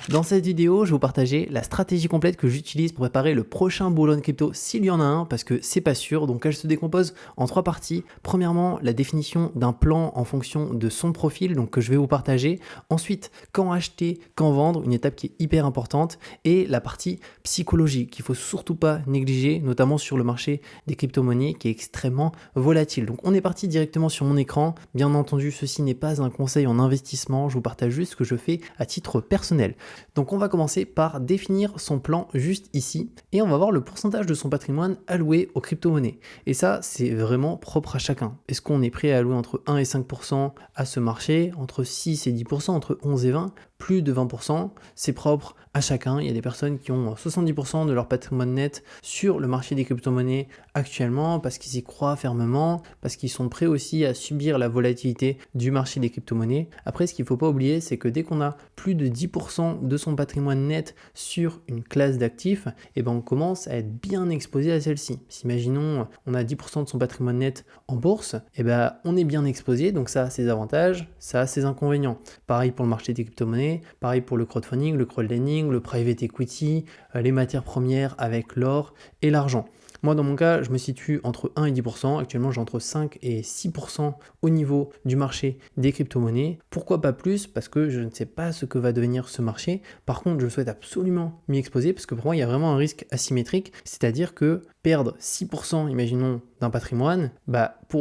Dans cette vidéo, je vais vous partager la stratégie complète que j'utilise pour préparer le prochain bull run crypto s'il y en a un, parce que c'est pas sûr. Donc elle se décompose en 3 parties. Premièrement, la définition d'un plan en fonction de son profil, donc que je vais vous partager. Ensuite, quand acheter, quand vendre, une étape qui est hyper importante. Et la partie psychologique qu'il faut surtout pas négliger, notamment sur le marché des crypto-monnaies qui est extrêmement volatile. Donc on est parti directement sur mon écran. Bien entendu, ceci n'est pas un conseil en investissement. Je vous partage juste ce que je fais à titre personnel. Donc on va commencer par définir son plan juste ici et on va voir le pourcentage de son patrimoine alloué aux crypto-monnaies. Et ça, c'est vraiment propre à chacun. Est-ce qu'on est prêt à allouer entre 1 et 5% à ce marché, entre 6 et 10%, entre 11 et 20%, plus de 20%, c'est propre à chacun. Il y a des personnes qui ont 70% de leur patrimoine net sur le marché des crypto-monnaies actuellement parce qu'ils y croient fermement, parce qu'ils sont prêts aussi à subir la volatilité du marché des crypto-monnaies. Après, ce qu'il ne faut pas oublier, c'est que dès qu'on a plus de 10% de son patrimoine net sur une classe d'actifs, eh ben on commence à être bien exposé à celle-ci. Si imaginons on a 10% de son patrimoine net en bourse, eh ben on est bien exposé, donc ça a ses avantages, ça a ses inconvénients. Pareil pour le marché des crypto-monnaies, pareil pour le crowdfunding, le crowdlending, le private equity, les matières premières avec l'or et l'argent. Moi, dans mon cas, je me situe entre 1 et 10%. Actuellement, j'ai entre 5 et 6% au niveau du marché des crypto-monnaies. Pourquoi pas plus? Parce que je ne sais pas ce que va devenir ce marché. Par contre, je souhaite absolument m'y exposer parce que pour moi, il y a vraiment un risque asymétrique. C'est-à-dire que perdre 6%, imaginons, d'un patrimoine,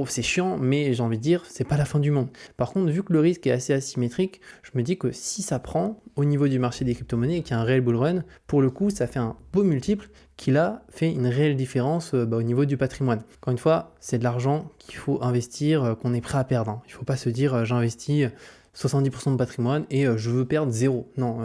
c'est chiant, mais j'ai envie de dire, c'est pas la fin du monde. Par contre, vu que le risque est assez asymétrique, je me dis que si ça prend au niveau du marché des crypto-monnaies et qu'il y a un réel bull run, pour le coup, ça fait un beau multiple qui là fait une réelle différence au niveau du patrimoine. Encore une fois, c'est de l'argent qu'il faut investir, qu'on est prêt à perdre. Il ne faut pas se dire j'investis 70% de patrimoine et je veux perdre zéro. Non,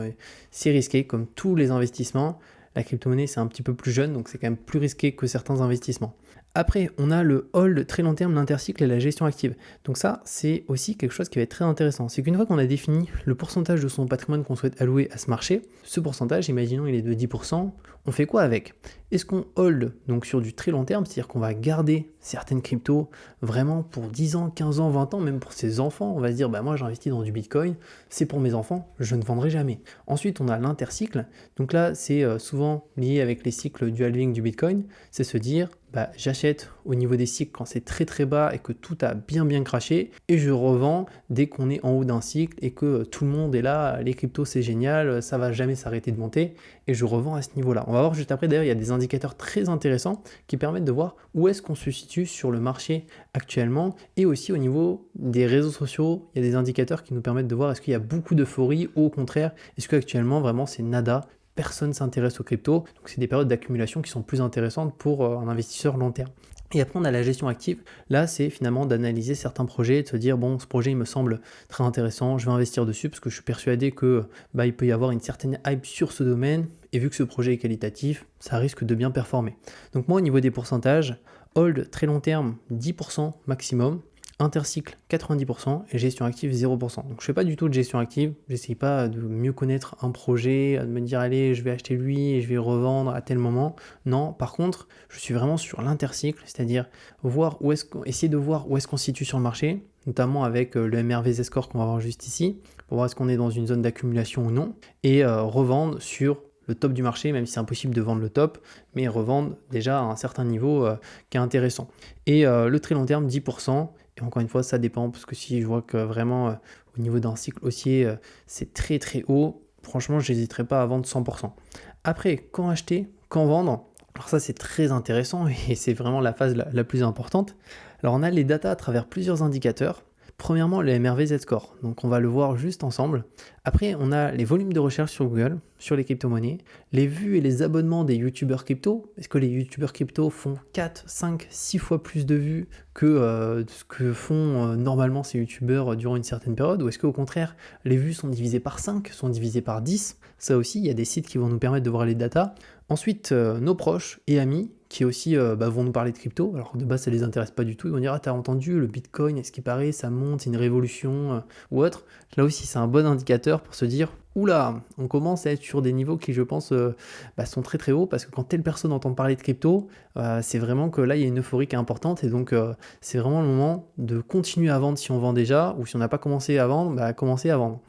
c'est risqué comme tous les investissements. La crypto-monnaie, c'est un petit peu plus jeune, donc c'est quand même plus risqué que certains investissements. Après, on a le hold très long terme, l'intercycle et la gestion active. Donc ça, c'est aussi quelque chose qui va être très intéressant. C'est qu'une fois qu'on a défini le pourcentage de son patrimoine qu'on souhaite allouer à ce marché, ce pourcentage, imaginons il est de 10%, on fait quoi avec? Est-ce qu'on hold donc sur du très long terme, c'est-à-dire qu'on va garder certaines cryptos vraiment pour 10 ans, 15 ans, 20 ans, même pour ses enfants? On va se dire, moi j'ai investi dans du Bitcoin, c'est pour mes enfants, je ne vendrai jamais. Ensuite, on a l'intercycle. Donc là, c'est souvent lié avec les cycles du halving du Bitcoin, c'est se dire, j'achète au niveau des cycles quand c'est très très bas et que tout a bien craché et je revends dès qu'on est en haut d'un cycle et que tout le monde est là, les cryptos c'est génial, ça va jamais s'arrêter de monter et je revends à ce niveau-là. On va voir juste après, d'ailleurs il y a des indicateurs très intéressants qui permettent de voir où est-ce qu'on se situe sur le marché actuellement et aussi au niveau des réseaux sociaux, il y a des indicateurs qui nous permettent de voir est-ce qu'il y a beaucoup d'euphorie ou au contraire, est-ce qu'actuellement vraiment c'est nada. Personne ne s'intéresse aux cryptos, donc c'est des périodes d'accumulation qui sont plus intéressantes pour un investisseur long terme. Et après, on a la gestion active. Là, c'est finalement d'analyser certains projets, de se dire, ce projet, il me semble très intéressant, je vais investir dessus parce que je suis persuadé que il peut y avoir une certaine hype sur ce domaine. Et vu que ce projet est qualitatif, ça risque de bien performer. Donc moi, au niveau des pourcentages, hold très long terme, 10% maximum. Intercycle 90% et gestion active 0%. Donc je fais pas du tout de gestion active, j'essaye pas de mieux connaître un projet, de me dire allez je vais acheter lui et je vais revendre à tel moment. Non, par contre je suis vraiment sur l'intercycle, c'est-à-dire essayer de voir où est-ce qu'on se situe sur le marché, notamment avec le MRV score qu'on va voir juste ici, pour voir est-ce qu'on est dans une zone d'accumulation ou non, et revendre sur le top du marché, même si c'est impossible de vendre le top, mais revendre déjà à un certain niveau qui est intéressant. Et le très long terme, 10%, et encore une fois, ça dépend, parce que si je vois que vraiment, au niveau d'un cycle haussier, c'est très très haut, franchement, je n'hésiterai pas à vendre 100%. Après, quand acheter, quand vendre, alors ça c'est très intéressant, et c'est vraiment la phase la plus importante. Alors on a les datas à travers plusieurs indicateurs. Premièrement, le MRV Z-Score, donc on va le voir juste ensemble. Après, on a les volumes de recherche sur Google, sur les crypto-monnaies, les vues et les abonnements des youtubeurs crypto. Est-ce que les youtubeurs crypto font 4, 5, 6 fois plus de vues que ce que font normalement ces youtubeurs durant une certaine période? Ou est-ce qu'au contraire, les vues sont divisées par 5, sont divisées par 10? Ça aussi, il y a des sites qui vont nous permettre de voir les datas. Ensuite, nos proches et amis qui aussi vont nous parler de crypto. Alors de base, ça les intéresse pas du tout. Ils vont dire, t'as entendu, le Bitcoin, est-ce qu'il paraît, ça monte, c'est une révolution ou autre. Là aussi, c'est un bon indicateur pour se dire, oula, on commence à être sur des niveaux qui, je pense, sont très très hauts parce que quand telle personne entend parler de crypto, c'est vraiment que là, il y a une euphorie qui est importante et donc c'est vraiment le moment de continuer à vendre si on vend déjà ou si on n'a pas commencé à vendre, commencer à vendre.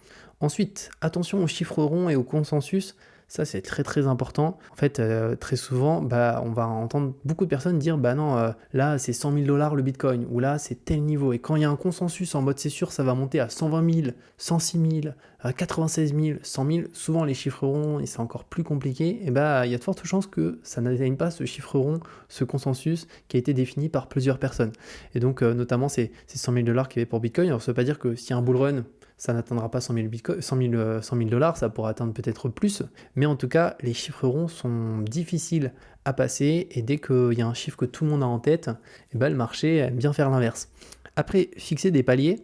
Ensuite, attention aux chiffres ronds et au consensus. Ça, c'est très très important. En fait, très souvent, on va entendre beaucoup de personnes dire bah non, là c'est 100 000 dollars le bitcoin, ou là c'est tel niveau. Et quand il y a un consensus en mode c'est sûr, ça va monter à 120 000, 106 000, 96 000, 100 000, souvent les chiffres ronds, et c'est encore plus compliqué, et il y a de fortes chances que ça n'atteigne pas ce chiffre rond, ce consensus qui a été défini par plusieurs personnes. Et donc, notamment, ces 100 000 dollars qu'il y avait pour bitcoin. Alors, ça ne veut pas dire que s'il y a un bull run, ça n'atteindra pas 100 000 bitcoin, 100 000 dollars, ça pourra atteindre peut-être plus. Mais en tout cas, les chiffres ronds sont difficiles à passer, et dès qu'il y a un chiffre que tout le monde a en tête, le marché aime bien faire l'inverse. Après, fixer des paliers,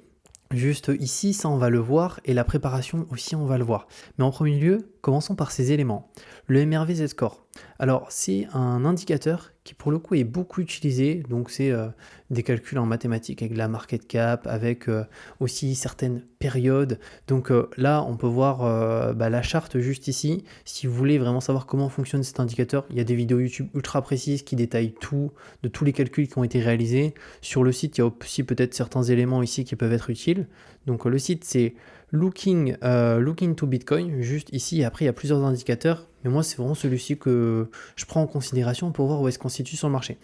juste ici, ça on va le voir, et la préparation aussi on va le voir. Mais en premier lieu, commençons par ces éléments. Le MRV Z-Score. Alors c'est un indicateur qui pour le coup est beaucoup utilisé, donc c'est des calculs en mathématiques avec de la market cap, avec aussi certaines périodes. Donc là on peut voir la charte juste ici. Si vous voulez vraiment savoir comment fonctionne cet indicateur, il y a des vidéos YouTube ultra précises qui détaillent tout, de tous les calculs qui ont été réalisés. Sur le site, il y a aussi peut-être certains éléments ici qui peuvent être utiles. Donc le site c'est Looking to Bitcoin, juste ici, et après il y a plusieurs indicateurs, mais moi c'est vraiment celui-ci que je prends en considération pour voir où est-ce qu'on se situe sur le marché.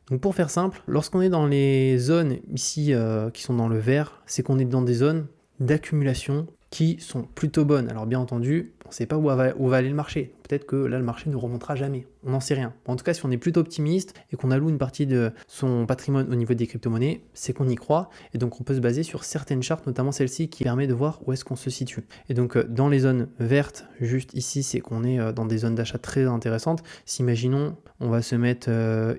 Donc pour faire simple, lorsqu'on est dans les zones ici qui sont dans le vert, c'est qu'on est dans des zones d'accumulation qui sont plutôt bonnes. Alors bien entendu, on ne sait pas où va aller le marché. Peut-être que là, le marché ne remontera jamais. On n'en sait rien. En tout cas, si on est plutôt optimiste et qu'on alloue une partie de son patrimoine au niveau des crypto-monnaies, c'est qu'on y croit. Et donc, on peut se baser sur certaines chartes, notamment celle-ci, qui permet de voir où est-ce qu'on se situe. Et donc, dans les zones vertes, juste ici, c'est qu'on est dans des zones d'achat très intéressantes. Si, imaginons, on va se mettre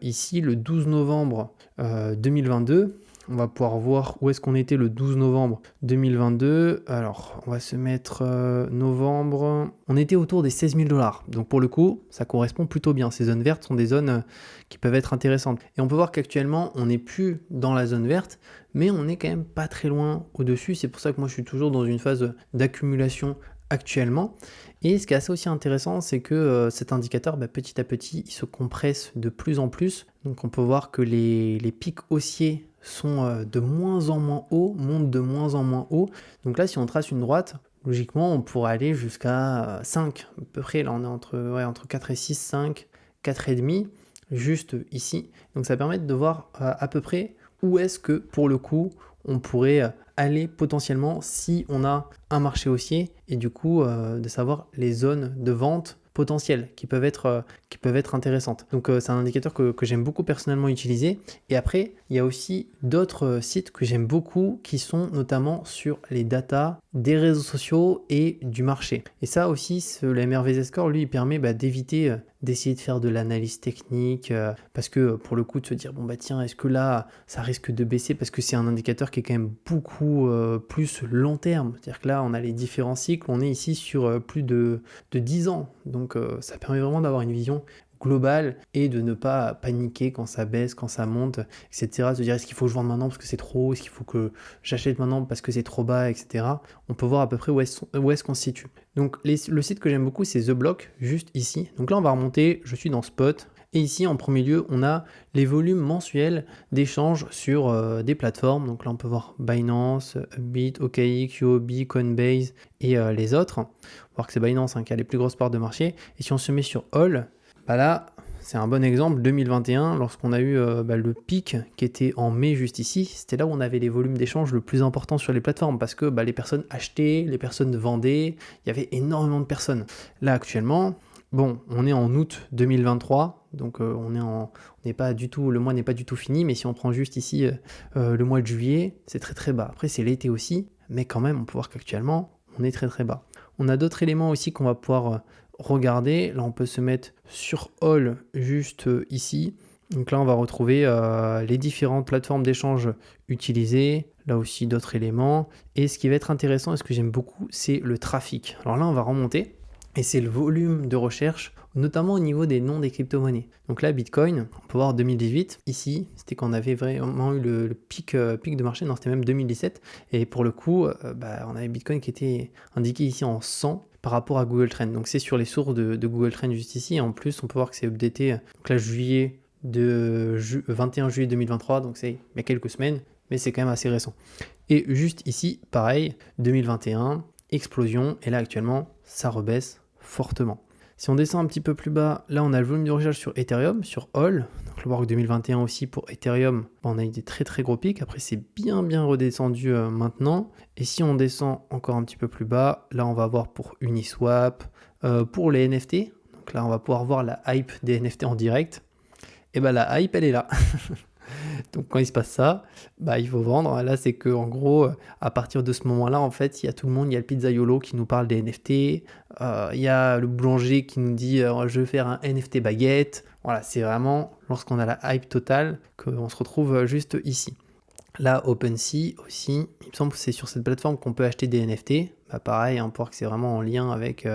ici, le 12 novembre 2022. On va pouvoir voir où est-ce qu'on était le 12 novembre 2022. Alors, on va se mettre novembre. On était autour des 16 000 dollars. Donc, pour le coup, ça correspond plutôt bien. Ces zones vertes sont des zones qui peuvent être intéressantes. Et on peut voir qu'actuellement, on n'est plus dans la zone verte, mais on n'est quand même pas très loin au-dessus. C'est pour ça que moi, je suis toujours dans une phase d'accumulation actuellement. Et ce qui est assez aussi intéressant, c'est que cet indicateur, petit à petit, il se compresse de plus en plus. Donc, on peut voir que les pics haussiers sont de moins en moins hauts, montent de moins en moins haut. Donc là, si on trace une droite, logiquement, on pourrait aller jusqu'à 5 à peu près. Là, on est entre 4 et 6, 5, 4,5, juste ici. Donc ça permet de voir à peu près où est-ce que, pour le coup, on pourrait aller potentiellement si on a un marché haussier, et du coup, de savoir les zones de vente potentielles qui peuvent être intéressantes. Donc c'est un indicateur que j'aime beaucoup personnellement utiliser. Et après, il y a aussi d'autres sites que j'aime beaucoup qui sont notamment sur les datas des réseaux sociaux et du marché. Et ça aussi, le MRV Z-Score, lui, il permet d'éviter d'essayer de faire de l'analyse technique, parce que pour le coup, de se dire, tiens, est-ce que là, ça risque de baisser, parce que c'est un indicateur qui est quand même beaucoup plus long terme. C'est-à-dire que là, on a les différents cycles, on est ici sur plus de 10 ans. Donc ça permet vraiment d'avoir une vision globale et de ne pas paniquer quand ça baisse, quand ça monte, etc. Se dire est-ce qu'il faut que je vende maintenant parce que c'est trop haut, est-ce qu'il faut que j'achète maintenant parce que c'est trop bas, etc. On peut voir à peu près où est-ce qu'on se situe. Donc le site que j'aime beaucoup, c'est The Block, juste ici. Donc là, on va remonter, je suis dans Spot. Et ici, en premier lieu, on a les volumes mensuels d'échanges sur des plateformes. Donc là, on peut voir Binance, Bit, OKX, UOB, Coinbase et les autres. On va voir que c'est Binance qui a les plus grosses parts de marché. Et si on se met sur All, là, c'est un bon exemple, 2021, lorsqu'on a eu le pic qui était en mai juste ici, c'était là où on avait les volumes d'échanges le plus importants sur les plateformes, parce que les personnes achetaient, les personnes vendaient, il y avait énormément de personnes. Là, actuellement, on est en août 2023, donc le mois n'est pas du tout fini, mais si on prend juste ici le mois de juillet, c'est très très bas. Après, c'est l'été aussi, mais quand même, on peut voir qu'actuellement, on est très très bas. On a d'autres éléments aussi qu'on va pouvoir regarder. Là, on peut se mettre sur All juste ici. Donc là, on va retrouver les différentes plateformes d'échange utilisées. Là aussi, d'autres éléments. Et ce qui va être intéressant et ce que j'aime beaucoup, c'est le trafic. Alors là, on va remonter. Et c'est le volume de recherche, notamment au niveau des noms des crypto-monnaies. Donc là, Bitcoin, on peut voir 2018. Ici, c'était quand on avait vraiment eu le pic de marché. Non, c'était même 2017. Et pour le coup, on avait Bitcoin qui était indiqué ici en 100 par rapport à Google Trends. Donc c'est sur les sources de Google Trends juste ici. Et en plus, on peut voir que c'est updaté. Donc là, 21 juillet 2023. Donc c'est il y a quelques semaines, mais c'est quand même assez récent. Et juste ici, pareil, 2021. explosion, et là actuellement ça rebaisse fortement. Si on descend un petit peu plus bas, là on a le volume de recherche sur Ethereum, sur All, donc le work 2021 aussi pour Ethereum, on a eu des très très gros pics, après c'est bien redescendu maintenant, et si on descend encore un petit peu plus bas, là on va voir pour Uniswap, pour les NFT, donc là on va pouvoir voir la hype des NFT en direct, et bah la hype elle est là. Donc quand il se passe ça, bah, il faut vendre. Là, c'est que en gros, à partir de ce moment-là, en fait, il y a tout le monde. Il y a le pizzaiolo qui nous parle des NFT. Il y a le boulanger qui nous dit je vais faire un NFT baguette. Voilà, c'est vraiment lorsqu'on a la hype totale qu'on se retrouve juste ici. Là, OpenSea aussi, il me semble que c'est sur cette plateforme qu'on peut acheter des NFT. Bah, pareil, on peut voir que c'est vraiment en lien avec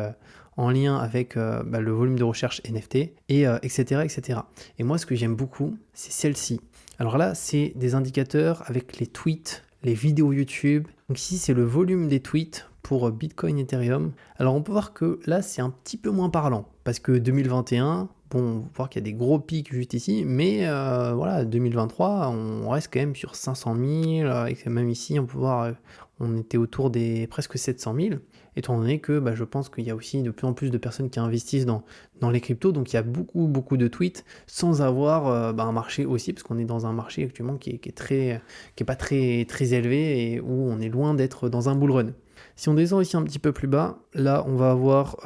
le volume de recherche NFT, et etc., etc. Et moi, ce que j'aime beaucoup, c'est celle-ci. Alors là, c'est des indicateurs avec les tweets, les vidéos YouTube. Donc ici, c'est le volume des tweets pour Bitcoin, Ethereum. Alors on peut voir que là, c'est un petit peu moins parlant, parce que 2021, bon, on va voir qu'il y a des gros pics juste ici, mais voilà, 2023, on reste quand même sur 500 000, et même ici, on peut voir, on était autour des presque 700 000, étant donné que je pense qu'il y a aussi de plus en plus de personnes qui investissent dans les cryptos, donc il y a beaucoup de tweets sans avoir un marché aussi, parce qu'on est dans un marché actuellement qui est pas très élevé et où on est loin d'être dans un bull run. Si on descend ici un petit peu plus bas, là on va avoir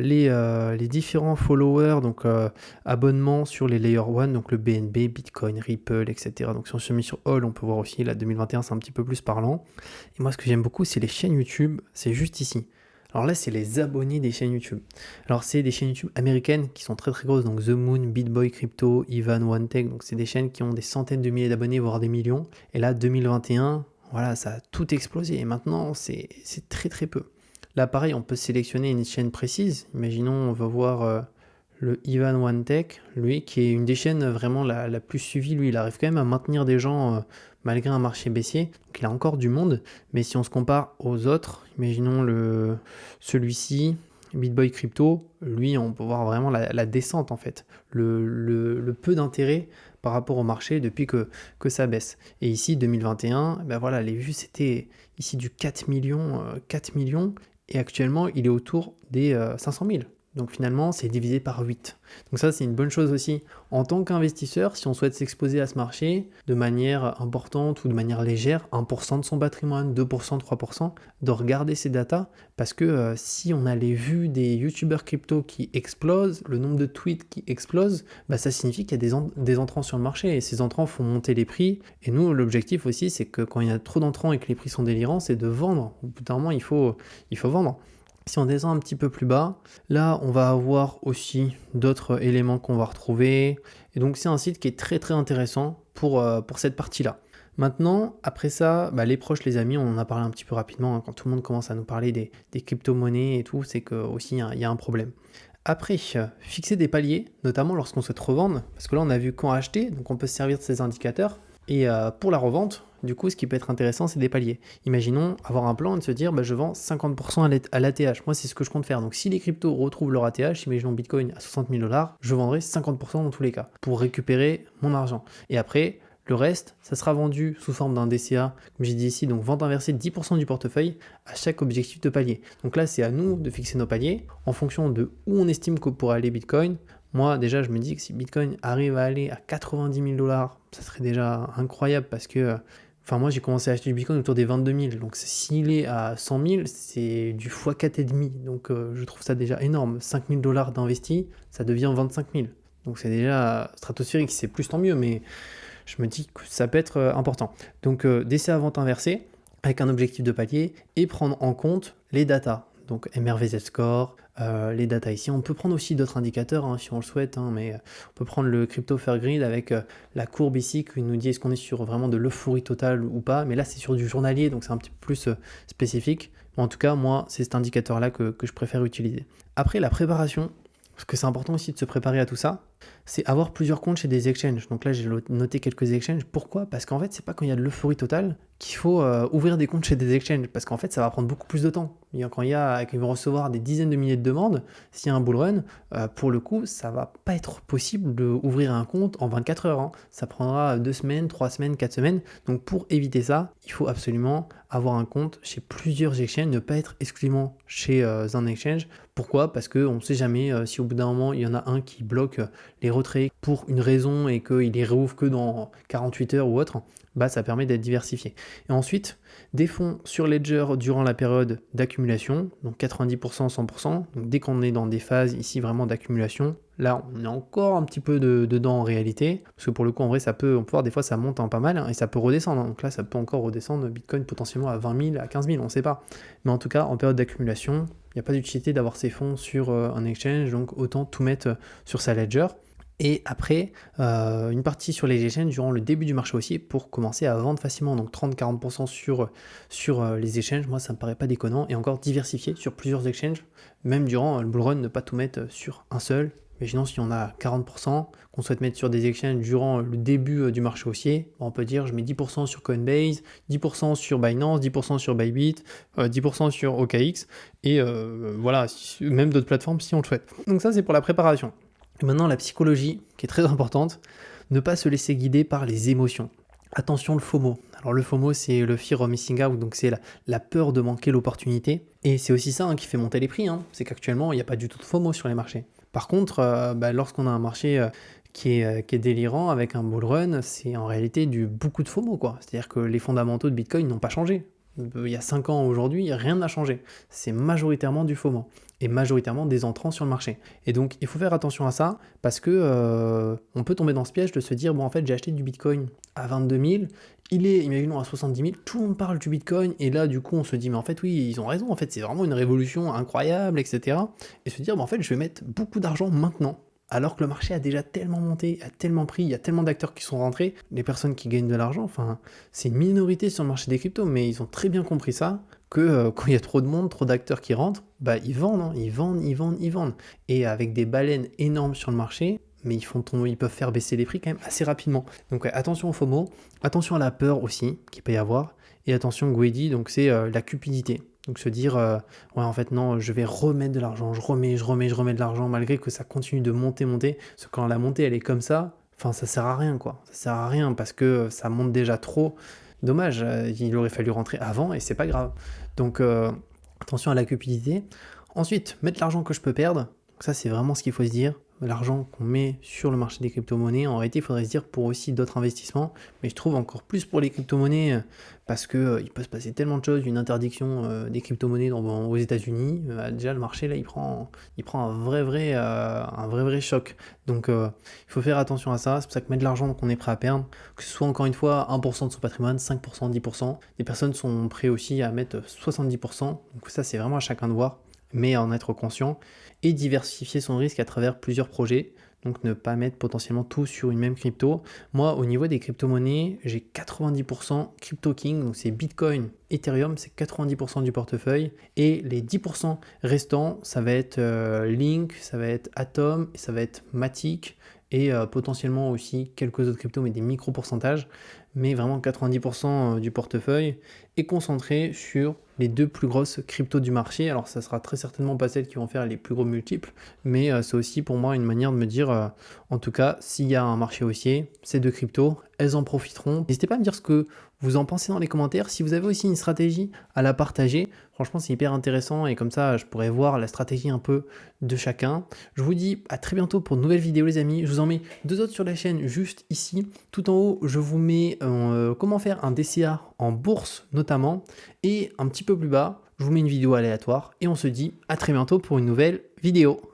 les différents followers, donc abonnements sur les Layer 1, donc le BNB, Bitcoin, Ripple, etc. Donc si on se met sur All, on peut voir aussi, là 2021 c'est un petit peu plus parlant. Et moi ce que j'aime beaucoup, c'est les chaînes YouTube, c'est juste ici. Alors là, c'est les abonnés des chaînes YouTube. Alors c'est des chaînes YouTube américaines qui sont très grosses, donc The Moon, BitBoy Crypto, Ivan OneTech, donc c'est des chaînes qui ont des centaines de milliers d'abonnés, voire des millions. Et là, 2021, voilà, ça a tout explosé. Et maintenant, c'est très peu. Là, pareil, on peut sélectionner une chaîne précise. Imaginons, on va voir le Ivan OneTech, lui, qui est une des chaînes vraiment la plus suivie. Lui, il arrive quand même à maintenir des gens malgré un marché baissier. Donc, il a encore du monde. Mais si on se compare aux autres, imaginons celui-ci, BitBoy Crypto, lui, on peut voir vraiment la descente, en fait. Le peu d'intérêt par rapport au marché depuis que ça baisse. Et ici, 2021, voilà, les vues, c'était ici du 4 millions, et actuellement, il est autour des 500 000. Donc finalement, c'est divisé par 8. Donc ça, c'est une bonne chose aussi. En tant qu'investisseur, si on souhaite s'exposer à ce marché de manière importante ou de manière légère, 1% de son patrimoine, 2%, 3%, de regarder ces datas, parce que si on a les vues des youtubeurs crypto qui explosent, le nombre de tweets qui explose, ça signifie qu'il y a des entrants sur le marché, et ces entrants font monter les prix. Et nous, l'objectif aussi, c'est que quand il y a trop d'entrants et que les prix sont délirants, c'est de vendre. Au bout d'un moment, il faut vendre. Si on descend un petit peu plus bas, là on va avoir aussi d'autres éléments qu'on va retrouver. Et donc c'est un site qui est très intéressant pour cette partie-là. Maintenant, après ça, les proches, les amis, on en a parlé un petit peu rapidement, hein, quand tout le monde commence à nous parler des crypto-monnaies et tout, c'est que aussi il y a un problème. Après, fixer des paliers, notamment lorsqu'on souhaite revendre, parce que là on a vu quand acheter, donc on peut se servir de ces indicateurs. Et pour la revente, du coup, ce qui peut être intéressant, c'est des paliers. Imaginons avoir un plan et de se dire, je vends 50% à l'ATH. Moi, c'est ce que je compte faire. Donc, si les cryptos retrouvent leur ATH, imaginons Bitcoin à 60 000 $, je vendrai 50% dans tous les cas pour récupérer mon argent. Et après, le reste, ça sera vendu sous forme d'un DCA, comme j'ai dit ici, donc vente inversée 10% du portefeuille à chaque objectif de palier. Donc là, c'est à nous de fixer nos paliers en fonction de où on estime que pourrait aller Bitcoin. Moi, déjà, je me dis que si Bitcoin arrive à aller à 90 000 $, ça serait déjà incroyable parce que, moi, j'ai commencé à acheter du Bitcoin autour des 22 000. Donc, s'il est à 100 000, c'est du x4,5. Donc, je trouve ça déjà énorme. 5 000 $ d'investis, ça devient 25 000. Donc, c'est déjà stratosphérique. C'est plus, tant mieux, mais je me dis que ça peut être important. Donc, DCA à vente inversée avec un objectif de palier et prendre en compte les datas. Donc MRVZ score, les datas ici. On peut prendre aussi d'autres indicateurs si on le souhaite, mais on peut prendre le Crypto Fair Grid avec la courbe ici qui nous dit est-ce qu'on est sur vraiment de l'euphorie totale ou pas. Mais là, c'est sur du journalier, donc c'est un petit peu plus spécifique. Mais en tout cas, moi, c'est cet indicateur-là que je préfère utiliser. Après, la préparation, parce que c'est important aussi de se préparer à tout ça, c'est avoir plusieurs comptes chez des exchanges. Donc là, j'ai noté quelques exchanges. Pourquoi ? Parce qu'en fait, c'est pas quand il y a de l'euphorie totale qu'il faut ouvrir des comptes chez des exchanges parce qu'en fait, ça va prendre beaucoup plus de temps. Quand ils vont recevoir des dizaines de milliers de demandes, s'il y a un bull run, pour le coup, ça va pas être possible d'ouvrir un compte en 24 heures, hein. Ça prendra 2 semaines, 3 semaines, 4 semaines. Donc pour éviter ça, il faut absolument avoir un compte chez plusieurs exchanges, ne pas être exclusivement chez un exchange. Pourquoi? Parce qu'on ne sait jamais si au bout d'un moment, il y en a un qui bloque les retraits pour une raison et qu'il les réouvre que dans 48 heures ou autre, bah, ça permet d'être diversifié. Et ensuite, des fonds sur Ledger durant la période d'accumulation, donc 90%, 100%. Donc dès qu'on est dans des phases ici vraiment d'accumulation, là on est encore un petit peu dedans en réalité, parce que pour le coup en vrai on peut voir des fois ça monte en pas mal hein, et ça peut redescendre. Donc là ça peut encore redescendre Bitcoin potentiellement à 20 000, à 15 000, on ne sait pas. Mais en tout cas en période d'accumulation, il n'y a pas d'utilité d'avoir ces fonds sur un exchange, donc autant tout mettre sur sa Ledger. Et après, une partie sur les exchanges durant le début du marché haussier pour commencer à vendre facilement. Donc 30-40% sur les exchanges, moi ça me paraît pas déconnant. Et encore diversifié sur plusieurs exchanges, même durant le bull run, ne pas tout mettre sur un seul. Imaginons si on a 40% qu'on souhaite mettre sur des exchanges durant le début du marché haussier, on peut dire je mets 10% sur Coinbase, 10% sur Binance, 10% sur Bybit, 10% sur OKX, et voilà, même d'autres plateformes si on le souhaite. Donc ça c'est pour la préparation. Et maintenant, la psychologie, qui est très importante, ne pas se laisser guider par les émotions. Attention, le FOMO. Alors le FOMO, c'est le Fear of Missing Out, donc c'est la peur de manquer l'opportunité. Et c'est aussi ça qui fait monter les prix, hein. C'est qu'actuellement, il n'y a pas du tout de FOMO sur les marchés. Par contre, lorsqu'on a un marché qui est délirant avec un bull run, c'est en réalité beaucoup de FOMO, quoi. C'est-à-dire que les fondamentaux de Bitcoin n'ont pas changé. Il y a 5 ans aujourd'hui, rien n'a changé. C'est majoritairement du FOMO et majoritairement des entrants sur le marché. Et donc, il faut faire attention à ça parce que on peut tomber dans ce piège de se dire, bon, en fait, j'ai acheté du Bitcoin à 22 000, il est, imaginons, à 70 000, tout le monde parle du Bitcoin, et là, du coup, on se dit, mais en fait, oui, ils ont raison, en fait, c'est vraiment une révolution incroyable, etc. Et se dire, bon, en fait, je vais mettre beaucoup d'argent maintenant. Alors que le marché a déjà tellement monté, a tellement pris, il y a tellement d'acteurs qui sont rentrés, les personnes qui gagnent de l'argent, enfin, c'est une minorité sur le marché des cryptos, mais ils ont très bien compris ça, que quand il y a trop de monde, trop d'acteurs qui rentrent, bah ils vendent, hein, ils vendent. Et avec des baleines énormes sur le marché, mais ils peuvent faire baisser les prix quand même assez rapidement. Donc ouais, attention au FOMO, attention à la peur aussi, qu'il peut y avoir, et attention greedy, donc c'est la cupidité. Donc se dire, ouais en fait non, je vais remettre de l'argent, je remets de l'argent, malgré que ça continue de monter. Parce que quand la montée elle est comme ça, enfin ça sert à rien quoi. Ça sert à rien parce que ça monte déjà trop. Dommage, il aurait fallu rentrer avant et c'est pas grave. Donc attention à la cupidité. Ensuite, mettre l'argent que je peux perdre. Donc ça c'est vraiment ce qu'il faut se dire. L'argent qu'on met sur le marché des crypto-monnaies, en réalité, il faudrait se dire pour aussi d'autres investissements, mais je trouve encore plus pour les crypto-monnaies parce que il peut se passer tellement de choses, une interdiction des crypto-monnaies aux États-Unis, déjà le marché là, il prend un vrai choc. Donc il faut faire attention à ça, c'est pour ça que mettre de l'argent qu'on est prêt à perdre, que ce soit encore une fois 1% de son patrimoine, 5%, 10%, des personnes sont prêtes aussi à mettre 70%, donc ça c'est vraiment à chacun de voir, mais en être conscient et diversifier son risque à travers plusieurs projets. Donc ne pas mettre potentiellement tout sur une même crypto. Moi, au niveau des crypto-monnaies, j'ai 90% Crypto King, donc c'est Bitcoin, Ethereum, c'est 90% du portefeuille. Et les 10% restants, ça va être Link, ça va être Atom, ça va être Matic et potentiellement aussi quelques autres cryptos, mais des micro-pourcentages. Mais vraiment 90% du portefeuille est concentré sur les 2 plus grosses cryptos du marché. Alors ça sera très certainement pas celles qui vont faire les plus gros multiples, mais c'est aussi pour moi une manière de me dire, en tout cas, s'il y a un marché haussier, ces 2 cryptos, elles en profiteront. N'hésitez pas à me dire ce que vous en pensez dans les commentaires. Si vous avez aussi une stratégie à la partager, franchement c'est hyper intéressant et comme ça je pourrais voir la stratégie un peu de chacun. Je vous dis à très bientôt pour de nouvelles vidéos les amis. Je vous en mets 2 autres sur la chaîne juste ici. Tout en haut je vous mets comment faire un DCA en bourse notamment, et un petit peu plus bas je vous mets une vidéo aléatoire et on se dit à très bientôt pour une nouvelle vidéo.